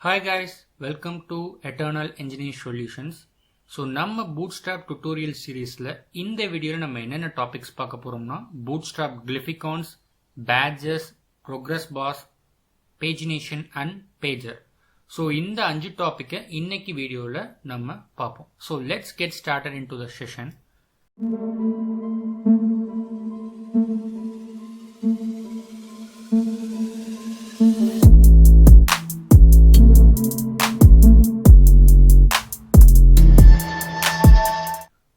Hi guys, welcome to Eternal Engineering Solutions. So நம்ம Bootstrap tutorial seriesல இந்த வீடியோல நம்ம என்னென்ன டாபிக்ஸ் பார்க்க போறோம்னா Bootstrap GLYPHICONs, badges, progress bars, pagination and pager. So இந்த 5 டாபிக்கை இன்னைக்கு வீடியோல நம்ம பார்ப்போம். So let's get started into the session.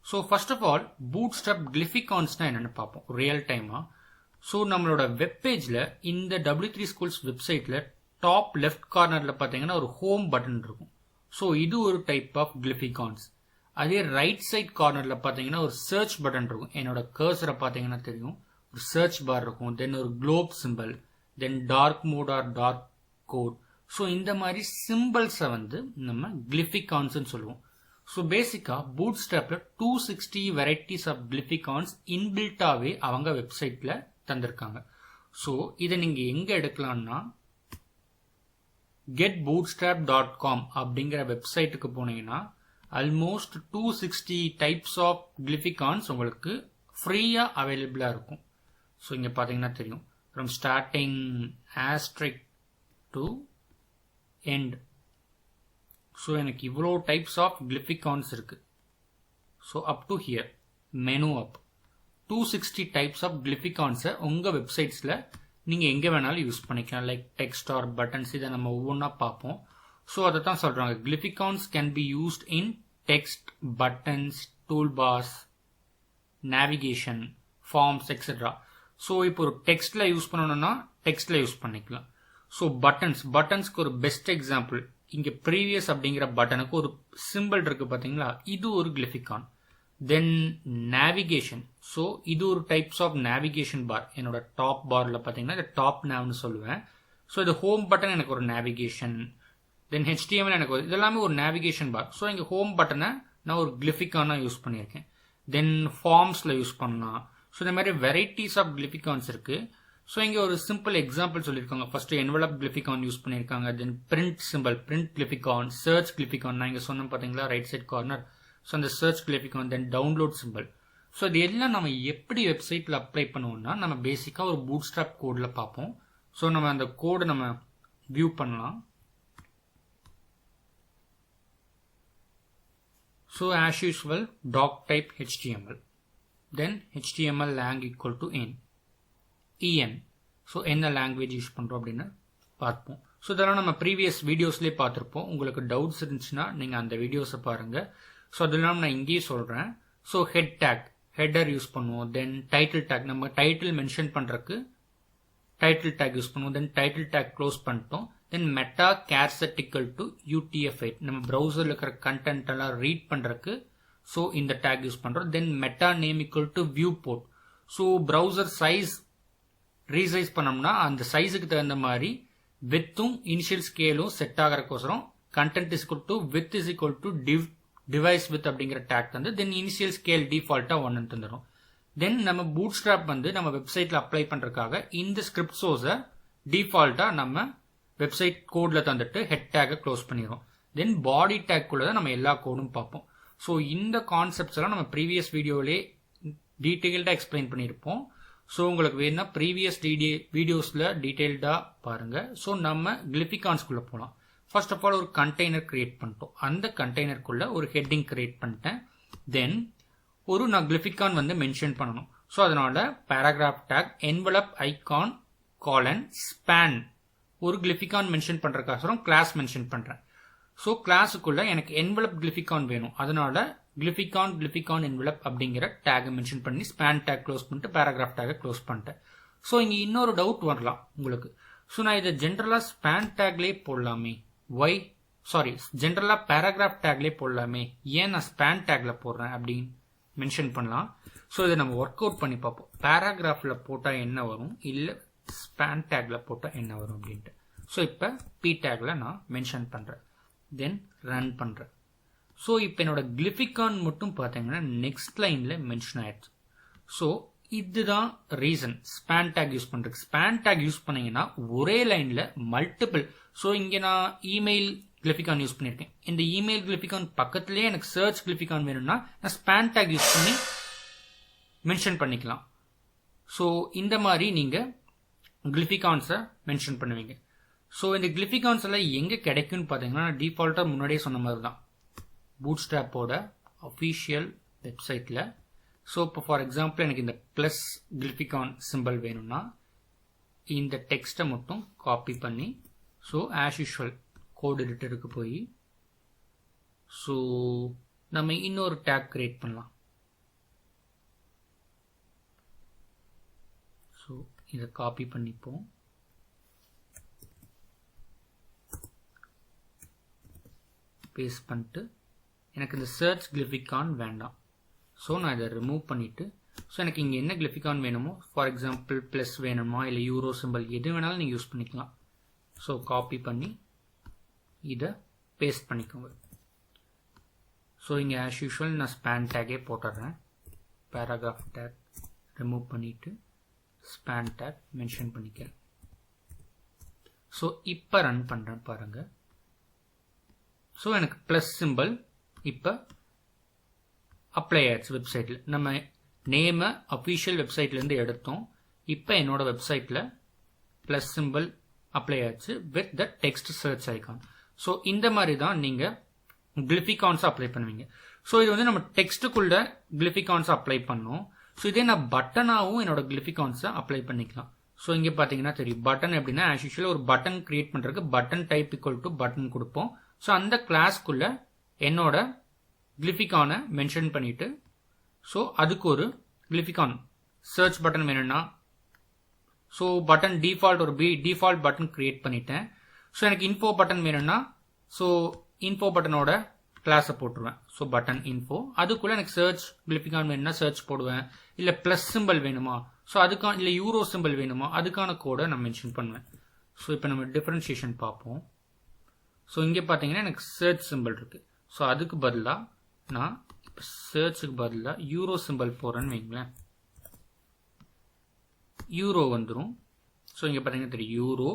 So first of all, Bootstrap GLYPHICONs na enna paapom real time ah. So nammaloda web page la இந்த W3 Schools website la top left corner la pathina or home button irukum. So idu oru type of GLYPHICONs. அதே right side corner la pathina or search button irukum. Enoda cursor pathina theriyum or search bar irukum, then or globe symbol, then dark mode or dark code. So இந்த மாதிரி symbols வந்து நம்ம GLYPHICONs னு சொல்லுவோம். So basically Bootstrap 260 varieties of GLYPHICONs inbuilt ஆவே அவங்க வெப்சைட்ல தந்திருக்காங்க. So இதை நீங்க எங்க எடுக்கலாம்னா getbootstrap.com அப்படிங்கிற வெப்சைட்டுக்கு போனீங்கன்னா almost 260 types of GLYPHICONs உங்களுக்கு ஃப்ரீயா அவைலபிளா இருக்கும். So இங்க பாத்தீங்கன்னா தெரியும் from starting asterisk to end. So எனக்கு இவ்வளோ types of GLYPHICONs இருக்கு. So up to here menu up 260 types of GLYPHICONs உங்க வெப்சைட்ஸ்ல நீங்க எங்க வேணாலும் யூஸ் பண்ணிக்கலாம், லைக் டெக்ஸ்ட் ஆர் பட்டன்ஸ். இதை நம்ம ஒவ்வொன்றா பார்ப்போம். ஸோ அதை தான் சொல்றாங்க GLYPHICONs can be used in text, buttons, toolbars, navigation, forms, etc. So இப்போ ஒரு டெக்ஸ்ட்ல யூஸ் பண்ணணும்னா டெக்ஸ்ட்ல யூஸ் பண்ணிக்கலாம். ஸோ பட்டன்ஸ்க்கு ஒரு பெஸ்ட் எக்ஸாம்பிள் இங்க ப்ரீவியஸ் அப்படிங்கிற பட்டனுக்கு ஒரு சிம்பிள் இருக்கு பாத்தீங்களா, இது ஒரு GLYPHICON. தென் நேவிகேஷன். ஸோ இது ஒரு டைப்ஸ் ஆஃப் நேவிகேஷன் பார். என்னோட டாப் பார்ல பாத்தீங்கன்னா இது டாப் நேவ்னு சொல்லுவேன். ஸோ இது ஹோம் பட்டன் எனக்கு ஒரு நேவிகேஷன். தென் HTML எனக்கு ஒரு இதெல்லாமே ஒரு நேவிகேஷன் பார். ஸோ இங்க ஹோம் பட்டனை நான் ஒரு GLYPHICON யூஸ் பண்ணியிருக்கேன். தென் ஃபார்ம்ஸ்ல யூஸ் பண்ணலாம். ஸோ இந்த மாதிரி வெரைட்டிஸ் ஆஃப் GLYPHICONs இருக்கு. ஸோ இங்கே ஒரு சிம்பிள் எக்ஸாம்பிள் சொல்லியிருக்காங்க. ஃபர்ஸ்ட் என்வலப் GLYPHICON யூஸ் பண்ணியிருக்காங்க. Then print simple, print GLYPHICON, search GLYPHICON. நான் இங்கே சொன்னேன் பார்த்தீங்களா ரைட் சைட் கார்னர். ஸோ அந்த search GLYPHICON, then download simple. So இது எல்லாம் நம்ம எப்படி வெப்சைட்டில் அப்ளை பண்ணுவோம்னா நம்ம பேசிக்காக ஒரு பூட்ஸ்ட்ராப் கோடில் பார்ப்போம். ஸோ நம்ம அந்த கோடை நம்ம வியூ பண்ணலாம். So as usual doctype HTML, then HTML lang equal to en. ஸோ என்ன லாங்குவேஜ் யூஸ் பண்ணுறோம் அப்படின்னு பார்ப்போம். ஸோ இதெல்லாம் நம்ம ப்ரீவியஸ் வீடியோஸ்லேயே பார்த்துருப்போம். உங்களுக்கு டவுட்ஸ் இருந்துச்சுன்னா நீங்கள் அந்த வீடியோஸை பாருங்கள். ஸோ அதெல்லாம் நான் இங்கேயே சொல்கிறேன். ஸோ ஹெட்டர் யூஸ் பண்ணுவோம். தென் டைட்டில் டேக், நம்ம டைட்டில் மென்ஷன் பண்ணுறதுக்கு டைட்டில் டேக் யூஸ் பண்ணுவோம். தென் டைட்டில் டேக் க்ளோஸ் பண்ணிட்டோம். தென் மெட்டா கேர்செட்டிக்கல் டு UTF-8, நம்ம ப்ரௌசரில் இருக்கிற கண்டென்ட் எல்லாம் ரீட் பண்ணுறதுக்கு ஸோ இந்த டேக் யூஸ் பண்ணுறோம். Then meta name equal to viewport. So browser size resize பண்ணோம்னா அந்த சைஸுக்கு தகுந்த மாதிரி வித்தும் இனிஷியல் ஸ்கேலும் செட் ஆகிறக்கோசரம் content is equal to width is equal to device width அப்படிங்கிற டேக் வந்து தென் இனிஷியல் ஸ்கேல் டிஃபால்ட்டா 1 தந்துடும். தென் நம்ம பூட்ஸ்ட்ராப் வந்து நம்ம வெப்சைட்ல அப்ளை பண்றதுக்காக இந்த ஸ்கிரிப்ட் சோர்ஸை டிஃபால்ட்டா நம்ம வெப்சைட் கோட்ல தந்துட்டு ஹெட் டேக்கை க்ளோஸ் பண்ணிடுறோம். தென் பாடி டேக் குள்ள தான் நம்ம எல்லா கோடும் பார்ப்போம். ஸோ இந்த கான்செப்ட்ஸ் எல்லாம் நம்ம ப்ரீவியஸ் வீடியோவிலே டீட்டெயில்டா எக்ஸ்பிளைன் பண்ணியிருப்போம். ஸோ உங்களுக்கு வேணும்னா ப்ரீவியஸ் வீடியோஸில் டீட்டெயில்டாக பாருங்கள். ஸோ நம்ம GLYPHICONஸ்குள்ளே போகலாம். ஃபர்ஸ்ட் ஆஃப் ஆல் ஒரு கண்டெய்னர் கிரியேட் பண்ணிட்டோம். அந்த கண்டெய்னருக்குள்ள ஒரு ஹெட்டிங் கிரியேட் பண்ணிட்டேன். தென் ஒரு நான் GLYPHICON வந்து மென்ஷன் பண்ணணும். ஸோ அதனால paragraph take envelope icon colon span ஒரு GLYPHICON மென்ஷன் பண்ணுறதுக்காக கிளாஸ் மென்ஷன் பண்ணுறேன். ஸோ கிளாஸுக்குள்ள எனக்கு envelope GLYPHICON வேணும். அதனால GLYPHICON envelope அப்படிங்கிற டேக் மென்ஷன் பண்ணி ஸ்பேன் டேக் க்ளோஸ் பண்ணிட்டு பேராகிராஃப் டேக் க்ளோஸ் பண்ணிட்டேன். ஸோ இங்க இன்னொரு டவுட் வரலாம் உங்களுக்கு. ஸோ நான் இதை ஜென்ரலா ஸ்பேன் டேக்லேயே போடலாமே, ஜென்ரலா பேராகிராஃப் டேக்லேயே போடலாமே, ஏன் நான் ஸ்பேன் டேக்ல போடுறேன் அப்படின்னு மென்ஷன் பண்ணலாம். ஸோ இதை நம்ம ஒர்க் அவுட் பண்ணி பார்ப்போம். பேராகிராஃப்ல போட்டா என்ன வரும், இல்ல ஸ்பேன் டேக்ல போட்டா என்ன வரும் அப்படின்ட்டு. ஸோ இப்போ P டேக்ல நான் மென்ஷன் பண்றேன். தென் ரன் பண்றேன். ஸோ இப்போ என்னோட GLYPHICON மட்டும் பார்த்தீங்கன்னா நெக்ஸ்ட் லைன்ல மென்ஷன் ஆயிடுச்சு. ஸோ இதுதான் ரீசன் ஸ்பேன் டேக் யூஸ் பண்றதுக்கு. ஸ்பேன் டேக் யூஸ் பண்ணீங்கன்னா ஒரே லைன்ல மல்டிபிள். ஸோ இங்க நான் இமெயில் கிளிஃபிகான் யூஸ் பண்ணியிருக்கேன். இந்த இமெயில் கிளிஃபிகான் பக்கத்துலேயே எனக்கு சர்ச் கிளிஃபிகான் வேணும்னா நான் ஸ்பேன் டேக் யூஸ் பண்ணி மென்ஷன் பண்ணிக்கலாம். ஸோ இந்த மாதிரி நீங்க கிளிஃபிகான்ஸை மென்ஷன் பண்ணுவீங்க. ஸோ இந்த கிளிஃபிகான்ஸ் எல்லாம் எங்க கிடைக்கும்னு பார்த்தீங்கன்னா டிஃபால்ட்டா முன்னாடியே சொன்ன மாதிரி தான் பூட்ஸ்ட்ராப்போட அஃபீஷியல் வெப்சைட்ல. ஸோ இப்போ ஃபார் எக்ஸாம்பிள் எனக்கு இந்த பிளஸ் கிளிஃபிகான் சிம்பிள் வேணும்னா இந்த டெக்ஸ்ட்டை மட்டும் காப்பி பண்ணி ஸோ ஆஸ் யூஷுவல் கோட் எடிட்டருக்கு போய் ஸோ நம்ம இன்னொரு டேக் கிரியேட் பண்ணலாம். ஸோ இதை காப்பி பண்ணிப்போம். பேஸ்ட் பண்ணிட்டு எனக்கு இந்த சர்ச் கிளிஃபிகான் வேண்டாம். ஸோ நான் இதை ரிமூவ் பண்ணிட்டு ஸோ எனக்கு இங்கே என்ன கிளிஃபிகான் வேணுமோ ஃபார் எக்ஸாம்பிள் ப்ளஸ் வேணுமா இல்லை யூரோ சிம்பிள் எது வேணாலும் நீங்கள் யூஸ் பண்ணிக்கலாம். ஸோ காப்பி பண்ணி இதை பேஸ்ட் பண்ணிக்கோங்க. ஸோ இங்கே ஆஸ் யூஷுவல் நான் ஸ்பேன் டேக்கே போட்டுடுறேன். பேராகிராஃப் டேக் ரிமூவ் பண்ணிட்டு ஸ்பேன் டேக் மென்ஷன் பண்ணிக்கிறேன். ஸோ இப்போ ரன் பண்ணுறேன் பாருங்க. ஸோ எனக்கு ப்ளஸ் சிம்பிள் இப்போ அப்ளை ஆயிடுச்சு வெப்சைட்டில். நம்ம நேமை அஃபீஷியல் வெப்சைட்லேருந்து எடுத்தோம். இப்போ என்னோட வெப்சைட்டில் ப்ளஸ் சிம்பிள் அப்ளை ஆயிடுச்சு with the text search icon. So இந்த மாதிரி தான் நீங்கள் கிளிஃபிகான்ஸ் அப்ளை பண்ணுவீங்க. ஸோ இது வந்து நம்ம டெக்ஸ்ட்டுக்குள்ள கிளிஃபிகான்ஸ் அப்ளை பண்ணோம். ஸோ இதே நான் பட்டனாகவும் என்னோட கிளிஃபிகான்ஸை அப்ளை பண்ணிக்கலாம். ஸோ இங்கே பார்த்தீங்கன்னா தெரியும் பட்டன் எப்படின்னா ஆஸ் யூஷுவல் ஒரு பட்டன் கிரியேட் பண்ணுறதுக்கு button type equal to button கொடுப்போம். ஸோ அந்த கிளாஸ்க்குள்ள என்னோட கிளிஃபிகானை மென்ஷன் பண்ணிட்டு ஸோ அதுக்கு ஒரு கிளிஃபிகான் சர்ச் பட்டன் வேணும்னா ஸோ பட்டன் டிஃபால்ட் ஒரு டிஃபால்ட் பட்டன் கிரியேட் பண்ணிட்டேன். ஸோ எனக்கு இன்ஃபோ பட்டன் வேணும்னா ஸோ இன்ஃபோ பட்டனோட கிளாஸை போட்டுருவேன். ஸோ பட்டன் இன்ஃபோ அதுக்குள்ள எனக்கு சர்ச் கிளிஃபிகான் வேணும்னா சர்ச் போடுவேன். இல்லை ப்ளஸ் சிம்பிள் வேணுமா ஸோ அதுக்கான இல்லை யூரோ சிம்பிள் வேணுமா அதுக்கான கோடை நான் மென்ஷன் பண்ணுவேன். ஸோ இப்போ நம்ம டிஃபரன்ஷியேஷன் பார்ப்போம். ஸோ இங்கே பார்த்தீங்கன்னா எனக்கு சர்ச் சிம்பிள் இருக்கு. ஸோ அதுக்கு பதிலாக நான் இப்போ சர்ச்சுக்கு பதிலாக யூரோ சிம்பிள் போடுறேன்னு வைங்களேன். யூரோ வந்துடும். ஸோ இங்கே பார்த்தீங்கன்னா தெரியும் யூரோ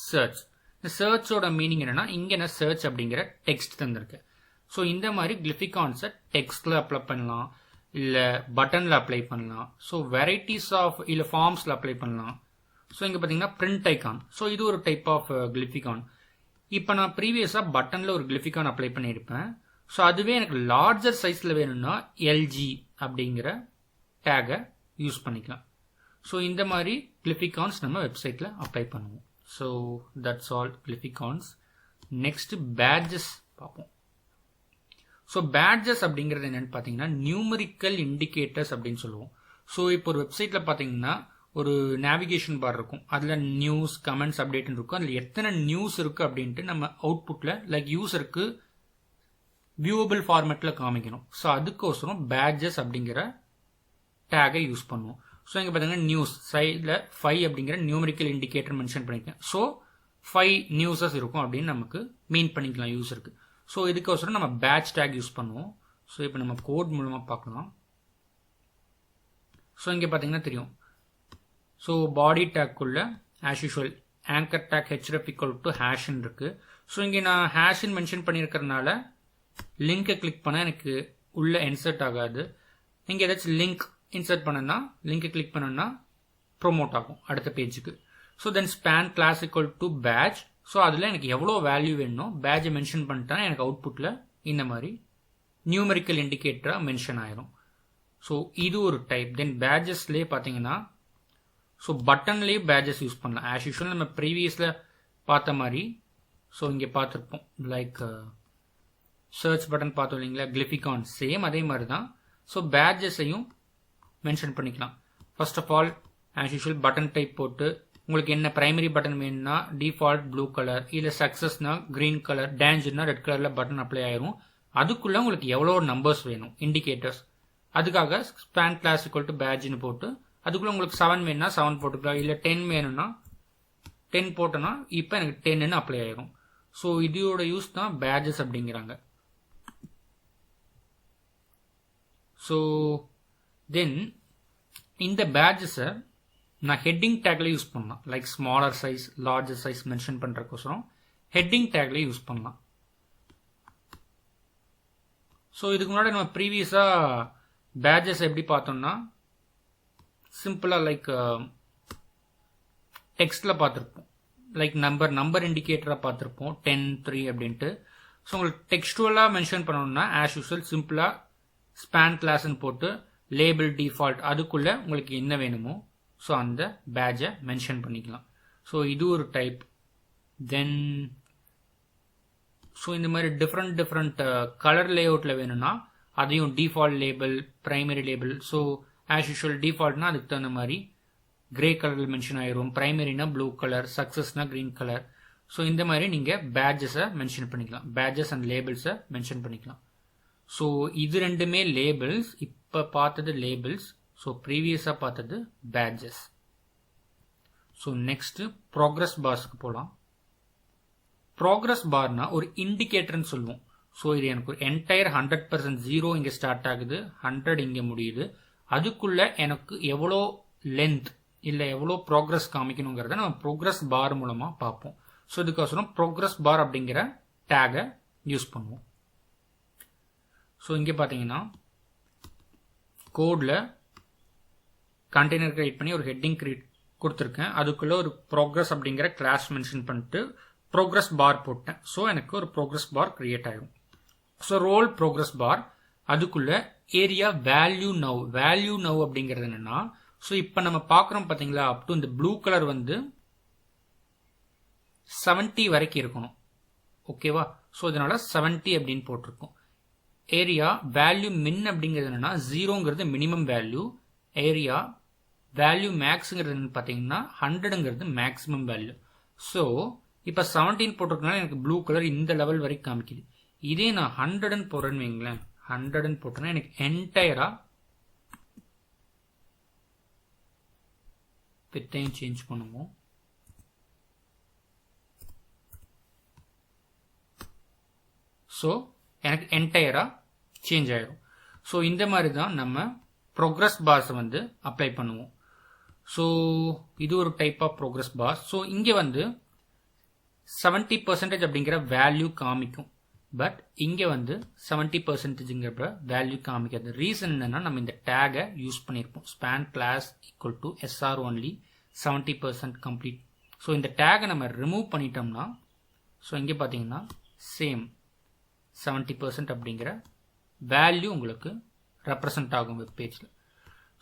சர்ச். இந்த சர்ச்சோட மீனிங் என்னன்னா இங்கே நான் சர்ச் அப்படிங்கிற டெக்ஸ்ட் தந்திருக்கேன். ஸோ இந்த மாதிரி கிளிஃபிகான்ஸை டெக்ஸ்ட்ல அப்ளை பண்ணலாம் இல்லை பட்டன்ல அப்ளை பண்ணலாம். ஸோ வெரைட்டிஸ் ஆஃப் இல்லை ஃபார்ம்ஸ்ல அப்ளை பண்ணலாம். ஸோ இங்கே பார்த்தீங்கன்னா பிரிண்ட் ஐகான். ஸோ இது ஒரு டைப் ஆஃப் கிளிஃபிகான். இப்போ நான் ப்ரீவியஸாக பட்டனில் ஒரு கிளிஃபிகான் அப்ளை பண்ணியிருப்பேன். ஸோ அதுவே எனக்கு லார்ஜர் சைஸில் வேணும்னா எல்ஜி அப்படிங்கிற டேகை யூஸ் பண்ணிக்கலாம். ஸோ இந்த மாதிரி கிளிஃபிகான்ஸ் நம்ம வெப்சைட்டில் அப்ளை பண்ணுவோம். So that's all glyphicons. Next badges பார்ப்போம். ஸோ பேட்ஜஸ் அப்படிங்கிறது என்னன்னு பார்த்தீங்கன்னா நியூமரிக்கல் இண்டிகேட்டர்ஸ் அப்படின்னு சொல்லுவோம். ஸோ இப்போ ஒரு வெப்சைட்டில் பார்த்தீங்கன்னா ஒரு நேவிகேஷன் பார் இருக்கும். அதில் நியூஸ் கமெண்ட்ஸ் அப்டேட்னு இருக்கும். அதில் எத்தனை நியூஸ் இருக்கு அப்படின்ட்டு நம்ம அவுட்புட்டில் லைக் யூஸருக்கு வியூவபிள் ஃபார்மேட்டில் காமிக்கணும். ஸோ அதுக்கோசரம் பேட்ஜஸ் அப்படிங்கிற டேகை யூஸ் பண்ணுவோம். ஸோ இங்கே பார்த்தீங்கன்னா நியூஸ் சைடில் 5 அப்படிங்கிற நியூமரிக்கல் இண்டிகேட்டர் மென்ஷன் பண்ணியிருக்கேன். ஸோ 5 நியூஸஸ் இருக்கும் அப்படின்னு நமக்கு மீன் பண்ணிக்கலாம் யூஸருக்கு. ஸோ இதுக்கோசரம் நம்ம பேட்ச் டேக் யூஸ் பண்ணுவோம். ஸோ இப்போ நம்ம கோட் மூலமாக பார்க்கலாம். ஸோ இங்கே பார்த்தீங்கன்னா தெரியும். ஸோ பாடி டேக்குள்ள as usual anchor tag href equal to ஹேஷ்ன்னு இருக்கு. ஸோ இங்கே நான் ஹேஷ்ன்னு மென்ஷன் பண்ணியிருக்கிறதுனால லிங்கை கிளிக் பண்ணால் எனக்கு உள்ள இன்சர்ட் ஆகாது. நீங்கள் ஏதாச்சும் லிங்க் இன்சர்ட் பண்ணனா லிங்கை கிளிக் பண்ணனா ப்ரொமோட் ஆகும் அடுத்த பேஜுக்கு. So then span class equal to badge. So அதில் எனக்கு எவ்வளோ வேல்யூ வேணும் பேட்சை மென்ஷன் பண்ணிட்டா எனக்கு அவுட்புட்டில் இந்த மாதிரி நியூமரிக்கல் இண்டிகேட்டராக மென்ஷன் ஆயிரும். ஸோ இது ஒரு டைப். தென் பேட்ஜஸ்லேயே பார்த்தீங்கன்னா ஸோ பட்டன்லேயே பேட்ஜஸ் யூஸ் பண்ணலாம். ஆஸ் யூஷுவல் நம்ம ப்ரீவியஸில் பார்த்த மாதிரி ஸோ இங்கே பார்த்துருப்போம் லைக் சர்ச் பட்டன் பார்த்தோம் இல்லைங்களா கிளிஃபிகான் சேம் அதே மாதிரி தான். ஸோ பேட்ஜஸையும் மென்ஷன் பண்ணிக்கலாம். First of all as usual button type போட்டு உங்களுக்கு என்ன பிரைமரி பட்டன் வேணும்னா டிஃபால்ட் ப்ளூ கலர் இல்லை சக்ஸஸ்னா கிரீன் கலர் டேஞ்சர்னா ரெட் கலரில் பட்டன் அப்ளை ஆயிரும். அதுக்குள்ளே உங்களுக்கு எவ்வளோ நம்பர்ஸ் வேணும் இண்டிகேட்டர்ஸ் அதுக்காக ஸ்பேன் கிளாஸ் ஈக்குவல் டு பேட்ஜ்னு போட்டு அதுக்குள்ளே உங்களுக்கு 7 வேணும்னா 7 போட்டுக்கலாம். இல்லை 10 வேணும்னா 10 போட்டோன்னா இப்போ எனக்கு 10ன்னு அப்ளை ஆயிரும். ஸோ இதோட யூஸ் தான் பேட்ஜஸ் அப்படிங்கிறாங்க. ஸோ தென் இந்த பேட்ஜஸை நான் ஹெட்டிங் டேக்ல யூஸ் பண்ணலாம். Like smaller size, larger size mention பண்றதுக்கோசரம் ஹெட்டிங் டேக்ல யூஸ் பண்ணலாம். ஸோ இதுக்கு முன்னாடி நம்ம ப்ரீவியஸா பேட்ஜஸ் எப்படி பார்த்தோம்னா சிம்பிளா லைக் டெக்ஸ்ட்ல பார்த்துருப்போம். லைக் நம்பர் இண்டிகேட்டரா பார்த்துருப்போம் 10, 3 அப்படின்ட்டு. ஸோ உங்களுக்கு டெக்ஸ்டுவலா மென்ஷன் பண்ணணும்னா ஆஸ் யூஸ்வல் சிம்பிளா ஸ்பேன் கிளாஸ்ன்னு போட்டு லேபிள் டிஃபால்ட் அதுக்குள்ள உங்களுக்கு என்ன வேணுமோ ஸோ அந்த பேட்சை மென்ஷன் பண்ணிக்கலாம். ஸோ இது ஒரு டைப். தென் ஸோ இந்த மாதிரி டிஃப்ரெண்ட் கலர் லேஅவுட்ல வேணும்னா அதையும் default label, primary label. So as usual டிஃபால்ட்னா அதுக்கு தகுந்த மாதிரி கிரே கலரில் மென்ஷன் ஆயிரும், பிரைமரினா ப்ளூ கலர், சக்சஸ்னா கிரீன் கலர். ஸோ இந்த மாதிரி நீங்க பேட்ஜஸை மென்ஷன் பண்ணிக்கலாம், பேட்ஜஸ் அண்ட் லேபிள்ஸை மென்ஷன் பண்ணிக்கலாம். ஸோ இது ரெண்டுமே லேபிள்ஸ். இப்போ பார்த்தது லேபிள்ஸ். ஸோ ப்ரீவியஸா பார்த்தது பேட்ஜஸ். ஸோ நெக்ஸ்ட் ப்ராக்ரஸ் பார்ஸ்க்கு போகலாம். ப்ராக்ரஸ் பார்னா ஒரு இண்டிகேட்டர்னு சொல்லுவோம். ஸோ இது எனக்கு ஒரு என்டையர் 100% 0 இங்கே ஸ்டார்ட் ஆகுது, 100 இங்கே முடியுது. அதுக்குள்ள எனக்கு எவ்வளோ லென்த் இல்லை எவ்வளோ ப்ராக்ரஸ் காமிக்கணுங்கிறத நம்ம ப்ரோக்ரஸ் பார் மூலமாக பார்ப்போம். ஸோ இதுக்கோசரம் ப்ரோக்ரஸ் பார் அப்படிங்கிற டேகை யூஸ் பண்ணுவோம். ஸோ இங்கே பார்த்தீங்கன்னா கோடில் கண்டெய்னர் கிரியேட் பண்ணி ஒரு ஹெட்டிங் கிரியேட் கொடுத்துருக்கேன். அதுக்குள்ள ஒரு ப்ரோக்ரஸ் அப்படிங்கிற கிளாஸ் மென்ஷன் பண்ணிட்டு ப்ரோக்ரஸ் பார் போட்டேன். ஸோ எனக்கு ஒரு ப்ரோக்ரஸ் பார் கிரியேட் ஆகும். ஸோ ரோல் ப்ரோக்ரஸ் பார் அதுக்குள்ள ஏரியா வேல்யூ நவ் அப்படிங்கிறது என்னன்னா ஸோ இப்போ நம்ம பார்க்குறோம் பார்த்தீங்களா அப் டு இந்த ப்ளூ கலர் வந்து 70 வரைக்கும் இருக்கணும். ஓகேவா? ஸோ இதனால 70 அப்படின்னு போட்டிருக்கோம். ஏரியா வேல்யூ மின் அப்படிங்கிறது என்னன்னா 0ங்கிறது மினிமம் வேல்யூ, ஏரியா வேல்யூ மேக்ஸ்ங்கிறது என்னன்னு பார்த்தீங்கன்னா 100ங்கிறது மேக்ஸிமம் வேல்யூ. ஸோ இப்போ 17 போட்டிருக்கனால எனக்கு ப்ளூ கலர் இந்த லெவல் வரைக்கும் காமிக்குது. இதே நான் 100ன்னு போடுறேன்னு வைங்களேன், 100ன்னு போட்டேன்னா எனக்கு என்டையரா பிட்டையும் சேஞ்ச் பண்ணுவோம். ஸோ எனக்கு என்டையரா சேஞ்ச் ஆயிரும். ஸோ இந்த மாதிரி தான் நம்ம ப்ரோக்ரஸ் பார்ஸை வந்து அப்ளை பண்ணுவோம். ஸோ இது ஒரு type of progress bar. So இங்கே வந்து 70% அப்படிங்கிற வேல்யூ காமிக்கும். பட் இங்கே வந்து 70%ங்கிற வேல்யூ காமிக்காது. ரீசன் என்னன்னா நம்ம இந்த டேகை யூஸ் பண்ணியிருப்போம். Span class equal to SR only 70% complete. So இந்த டேகை நம்ம ரிமூவ் பண்ணிட்டோம்னா ஸோ இங்கே பார்த்தீங்கன்னா சேம் 70% அப்படிங்கிற வேல்யூ உங்களுக்கு ரெப்ரசன்ட் ஆகும் வெப் பேஜில்.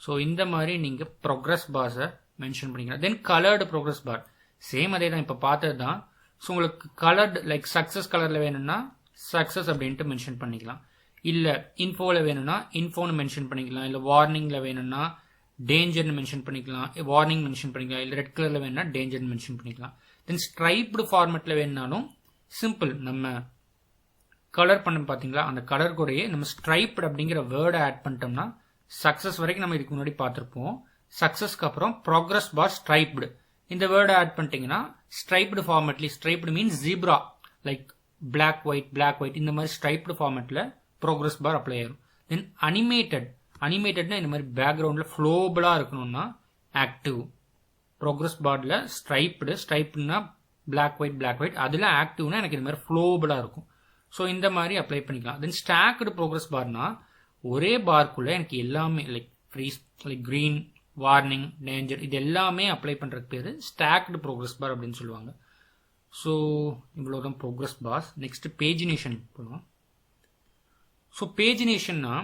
ஸோ இந்த மாதிரி நீங்கள் ப்ரோக்ரஸ் பார்ஸை மென்ஷன் பண்ணிக்கலாம். தென் கலர்டு ப்ரோக்ரஸ் பார் சேம் அதே தான், இப்போ பார்த்தது தான். ஸோ உங்களுக்கு கலர்டு லைக் சக்ஸஸ் கலரில் வேணும்னா சக்ஸஸ் அப்படின்ட்டு மென்ஷன் பண்ணிக்கலாம். இல்லை இன்ஃபோவில் வேணும்னா இன்ஃபோன்னு மென்ஷன் பண்ணிக்கலாம். இல்லை வார்னிங்கில் வேணும்னா டேஞ்சர்னு மென்ஷன் பண்ணிக்கலாம், வார்னிங் மென்ஷன் பண்ணிக்கலாம். இல்லை ரெட் கலரில் வேணும்னா டேஞ்சர்னு மென்ஷன் பண்ணிக்கலாம். தென் ஸ்ட்ரைப்டு ஃபார்மேட்டில் வேணும்னாலும் சிம்பிள் நம்ம கலர் பண்ண பார்த்தீங்களா அந்த கலர் கூடயே நம்ம ஸ்ட்ரைப்டு அப்படிங்கிற வேர்டை ஆட் பண்ணிட்டோம்னா சக்ஸஸ் வரைக்கும் நம்ம இதுக்கு முன்னாடி பார்த்துருப்போம். சக்ஸஸ்க்கு அப்புறம் ப்ரோக்ரஸ் பார் ஸ்ட்ரைப்டு இந்த வேர்டை ஆட் பண்ணிட்டீங்கன்னா ஸ்ட்ரைப்டு ஃபார்மேட்லி, striped means zebra like black white இந்த மாதிரி ஸ்ட்ரைப்டு ஃபார்மேட்ல ப்ரோக்ரஸ் பார் அப்ளை ஆயிரும். தென் அனிமேட்டட்னா இந்த மாதிரி பேக்ரவுண்ட்ல ஃப்ளோபிளா இருக்கணும்னா ஆக்டிவ். ப்ரோக்ரஸ் பார்ல ஸ்ட்ரைப்டுனா பிளாக் ஒயிட், அதுல ஆக்டிவ்னா எனக்கு இந்த மாதிரி ஃப்ளோபிளா இருக்கும். ஸோ இந்த மாதிரி அப்ளை பண்ணிக்கலாம். தென் ஸ்டாக்டு ப்ரோக்ரஸ் பார்னா ஒரே பார்க்குள்ள எனக்கு எல்லாமே like freeze, like green, warning, danger இது எல்லாமே அப்ளை பண்றதுக்கு பேரு ஸ்டாக்டு ப்ரோக்ரஸ் பார் அப்படின்னு சொல்லுவாங்க. ஸோ இவ்வளோதான் ப்ரோக்ரஸ் பார்ஸ். நெக்ஸ்ட் பேஜினேஷன் போகலாம். ஸோ பேஜினேஷன்னா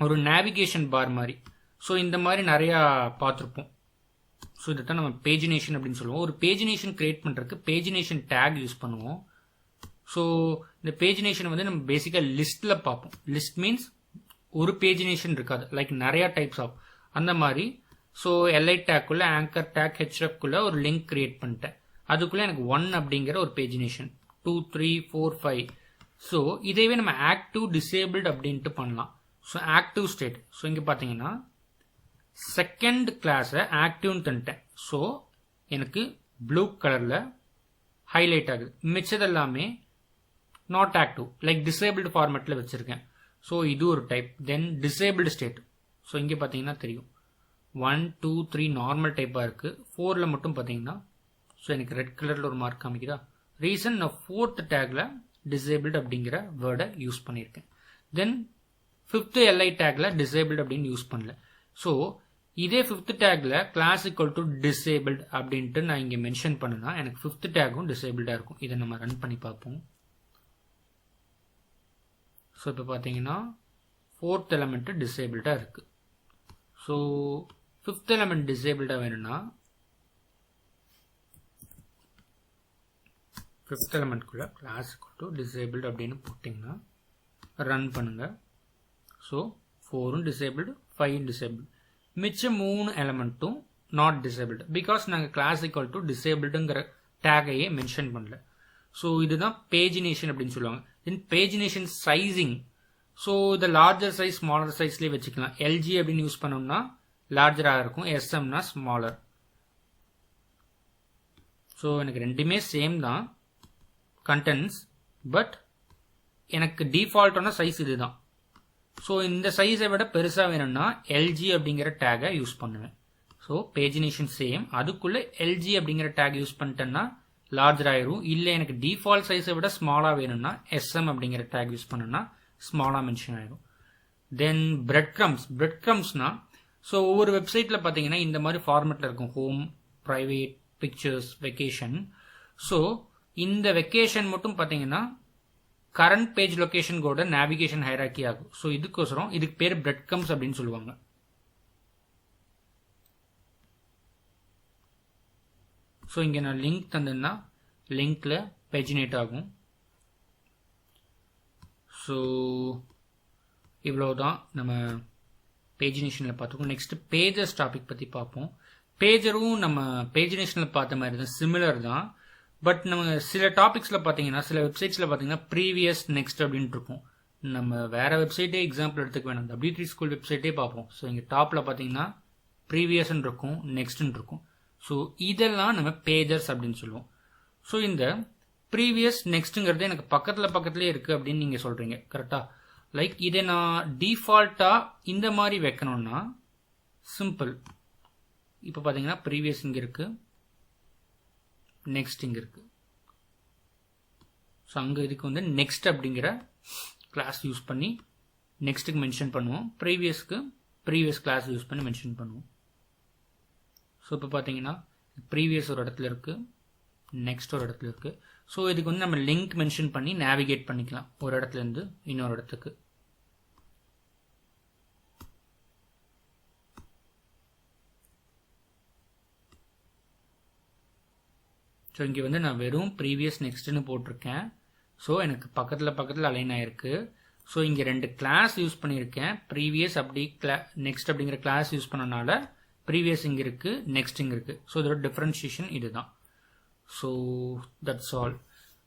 ஒரு நேவிகேஷன் பார் மாதிரி. ஸோ இந்த மாதிரி நிறையா பார்த்துருப்போம். ஸோ இதைத்தான் நம்ம பேஜினேஷன் அப்படின்னு சொல்லுவோம். ஒரு பேஜினேஷன் கிரியேட் பண்ணுறதுக்கு பேஜினேஷன் டேக் யூஸ் பண்ணுவோம். ஸோ இந்த பேஜினேஷன் வந்து நம்ம பேசிக்காக லிஸ்ட்டில் பார்ப்போம். லிஸ்ட் மீன்ஸ் ஒரு பேஜினேஷன் இருக்காது, லைக் நிறையா டைப்ஸ் ஆஃப் அந்த மாதிரி. ஸோ எல்ஐ டேக்குள்ள ஆங்கர் டேக் ஹெச்எஃப்குள்ள ஒரு லிங்க் கிரியேட் பண்ணிட்டேன். அதுக்குள்ள எனக்கு 1 அப்படிங்கிற ஒரு பேஜினேஷன், 2, 3, 4, 5. ஸோ இதைவே நம்ம ஆக்டிவ் டிசேபிள்டு அப்படின்ட்டு பண்ணலாம். So active state. ஸோ இங்கே பார்த்தீங்கன்னா செகண்ட் கிளாஸை ஆக்டிவ்னு தந்துட்டேன். ஸோ எனக்கு ப்ளூ கலரில் ஹைலைட் ஆகுது. மிச்சது எல்லாமே நாட் ஆக்டிவ் லைக் டிசேபிள்டு ஃபார்மேட்டில் வச்சுருக்கேன். ஸோ இது ஒரு டைப். தென் டிசேபிள்டு ஸ்டேட். ஸோ இங்கே பார்த்தீங்கன்னா தெரியும் 1 2 3 நார்மல் டைப்பாக இருக்குது. 4ல் மட்டும் பார்த்தீங்கன்னா ஸோ எனக்கு ரெட் கலரில் ஒரு மார்க் காமிக்குதா. ரீசன் நான் 4th டேக்கில் டிசேபிள்டு அப்படிங்கிற வேர்டை யூஸ் பண்ணியிருக்கேன். தென் 5th LI டேக்கில் டிசேபிள்டு அப்படின்னு யூஸ் பண்ணல. ஸோ இதே 5th டேக்கில் கிளாஸ் ஈக்குவல் டு டிசேபிள்டு அப்படின்ட்டு நான் இங்கே மென்ஷன் பண்ணுனா எனக்கு 5th டேக்கும் டிசேபிள்டாக இருக்கும். இதை நம்ம ரன் பண்ணி பார்ப்போம். ஸோ இப்போ பார்த்தீங்கன்னா 4th எலமெண்ட் டிசேபிள்டாக இருக்குது. ஸோ 5th எலமெண்ட் டிசேபிள்டாக வேணும்னா 5th எலமெண்ட்குள்ள கிளாஸ் ஈக்குவல் டு டிசேபிள்டு அப்படின்னு போட்டிங்கன்னா ரன் பண்ணுங்க. ஸோ 4ம் டிசேபிள்டு 5ம் டிசேபிள்டு. மிச்சம் 3 எலமெண்ட்டும் நாட் டிசேபிள்டு பிகாஸ் நாங்கள் கிளாஸ் ஈக்குவல் டு டிசேபிள்டுங்கிற டேகையே மென்ஷன் பண்ணல. ஸோ இதுதான் பேஜினேஷன் அப்படின்னு சொல்லுவாங்க. Then pagination sizing. ஸோ இதை லார்ஜர் சைஸ் ஸ்மாலர் சைஸ்லேயே வச்சுக்கலாம். எல்ஜி அப்படின்னு யூஸ் பண்ணோம்னா லார்ஜராக இருக்கும், எஸ்எம்னா ஸ்மாலர். ஸோ எனக்கு ரெண்டுமே சேம் தான் கண்டென்ட்ஸ், பட் எனக்கு டிஃபால்ட்டான சைஸ் இதுதான். ஸோ இந்த சைஸை விட பெருசாக வேணும்னா எல்ஜி அப்படிங்கிற டேகை யூஸ் பண்ணுவேன். ஸோ பேஜினேஷன் சேம், அதுக்குள்ளே எல்ஜி அப்படிங்கிற டேக் யூஸ் பண்ணிட்டேன்னா லார்ஜர் ஆயிரும். இல்லை எனக்கு டிஃபால்ட் சைஸை விட ஸ்மாலாக வேணும்னா எஸ்எம் அப்படிங்கிற டேக் யூஸ் பண்ணோன்னா ஸ்மாலாக மென்ஷன் ஆயிரும். தென் பிரெட் க்ரம்ஸ்னா ஸோ ஒவ்வொரு வெப்சைட்டில் பார்த்தீங்கன்னா இந்த மாதிரி ஃபார்மேட்டில் இருக்கும். Home, private, pictures, vacation. So இந்த வெக்கேஷன் மட்டும் பார்த்தீங்கன்னா கரண்ட் பேஜ் லொகேஷன் கூட நேவிகேஷன் ஹைராக்கி ஆகும். ஸோ இதுக்கோசரம் இதுக்கு பேர் பிரெட் க்ரம்ஸ் அப்படின்னு சொல்லுவாங்க. ஸோ இங்கே நான் லிங்க் தந்தேன்னா லிங்க்ல பேஜினேட் ஆகும். ஸோ இவ்வளோதான் நம்ம பேஜினேஷனில் பார்த்துக்கோம். நெக்ஸ்ட் பேஜஸ் டாபிக் பற்றி பார்ப்போம். பேஜரும் நம்ம பேஜினேஷனில் பார்த்த மாதிரி தான், சிமிலர் தான். பட் நம்ம சில டாபிக்ஸில் பார்த்தீங்கன்னா சில வெப்சைட்ஸில் பார்த்தீங்கன்னா ப்ரீவியஸ் நெக்ஸ்ட் அப்படின்ட்டு இருக்கும். நம்ம வேற வெப்சைட்டே எக்ஸாம்பிள் எடுத்துக்க வேணாம், W3 ஸ்கூல் வெப்சைட்டே பார்ப்போம். ஸோ இங்கே டாப்பில் பார்த்தீங்கன்னா ப்ரீவியஸ்ன்னு இருக்கும், நெக்ஸ்ட்னு இருக்கும். ஸோ இதெல்லாம் நம்ம பேஜர்ஸ் அப்படின்னு சொல்லுவோம். ஸோ இந்த ப்ரீவியஸ் நெக்ஸ்ட்டுங்கிறது எனக்கு பக்கத்துலேயே இருக்குது அப்படின்னு நீங்கள் சொல்கிறீங்க, கரெக்டாக? லைக் இதை நான் டிஃபால்ட்டாக இந்த மாதிரி வைக்கணும்னா சிம்பிள். இப்போ பார்த்தீங்கன்னா ப்ரீவியஸ் இங்கே இருக்குது, நெக்ஸ்ட் இங்கே இருக்குது. ஸோ அங்கே இதுக்கு வந்து நெக்ஸ்ட் அப்படிங்கிற கிளாஸ் யூஸ் பண்ணி நெக்ஸ்ட்டுக்கு மென்ஷன் பண்ணுவோம், ப்ரீவியஸ்க்கு ப்ரீவியஸ் கிளாஸ் யூஸ் பண்ணி மென்ஷன் பண்ணுவோம். ஸோ இப்போ பார்த்தீங்கன்னா ப்ரீவியஸ் ஒரு இடத்துல இருக்குது, நெக்ஸ்ட் ஒரு இடத்துல இருக்குது. ஸோ இதுக்கு வந்து நம்ம லிங்க் மென்ஷன் பண்ணி நேவிகேட் பண்ணிக்கலாம் ஒரு இடத்துலேருந்து இன்னொரு இடத்துக்கு. ஸோ இங்கே வந்து நான் வெறும் ப்ரீவியஸ் நெக்ஸ்ட்னு போட்டிருக்கேன். ஸோ எனக்கு பக்கத்தில் அலைன் ஆயிருக்கு. ஸோ இங்கே 2 கிளாஸ் யூஸ் பண்ணியிருக்கேன். ப்ரீவியஸ் அப்படி நெக்ஸ்ட் அப்படிங்கிற கிளாஸ் யூஸ் பண்ணனால ப்ரீவியஸ் இங்கே இருக்குது, நெக்ஸ்ட் இங்கே இருக்குது. ஸோ இதோட டிஃப்ரென்ஷியேஷன் இதுதான். So that's all.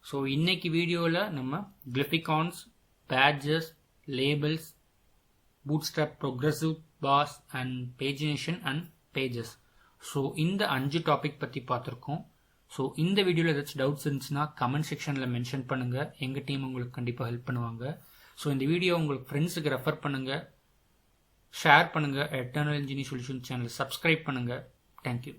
ஸோ இன்னைக்கு வீடியோவில் நம்ம GLYPHICONs, badges, labels, Bootstrap progressive bars and pagination and pages, so இந்த 5 டாபிக் பற்றி பார்த்துருக்கோம். ஸோ இந்த வீடியோவில் ஏதாச்சும் டவுட்ஸ் இருந்துச்சுன்னா கமெண்ட் செக்ஷனில் மென்ஷன் பண்ணுங்கள். எங்கள் டீம் உங்களுக்கு கண்டிப்பாக ஹெல்ப் பண்ணுவாங்க. ஸோ இந்த வீடியோ உங்களுக்கு ஃப்ரெண்ட்ஸுக்கு ரெஃபர் பண்ணுங்கள், ஷேர் பண்ணுங்கள். எட்டர்னல் இன்ஜினியரிங் சொல்யூஷன் சேனலை சப்ஸ்கிரைப் பண்ணுங்கள். தேங்க்யூ.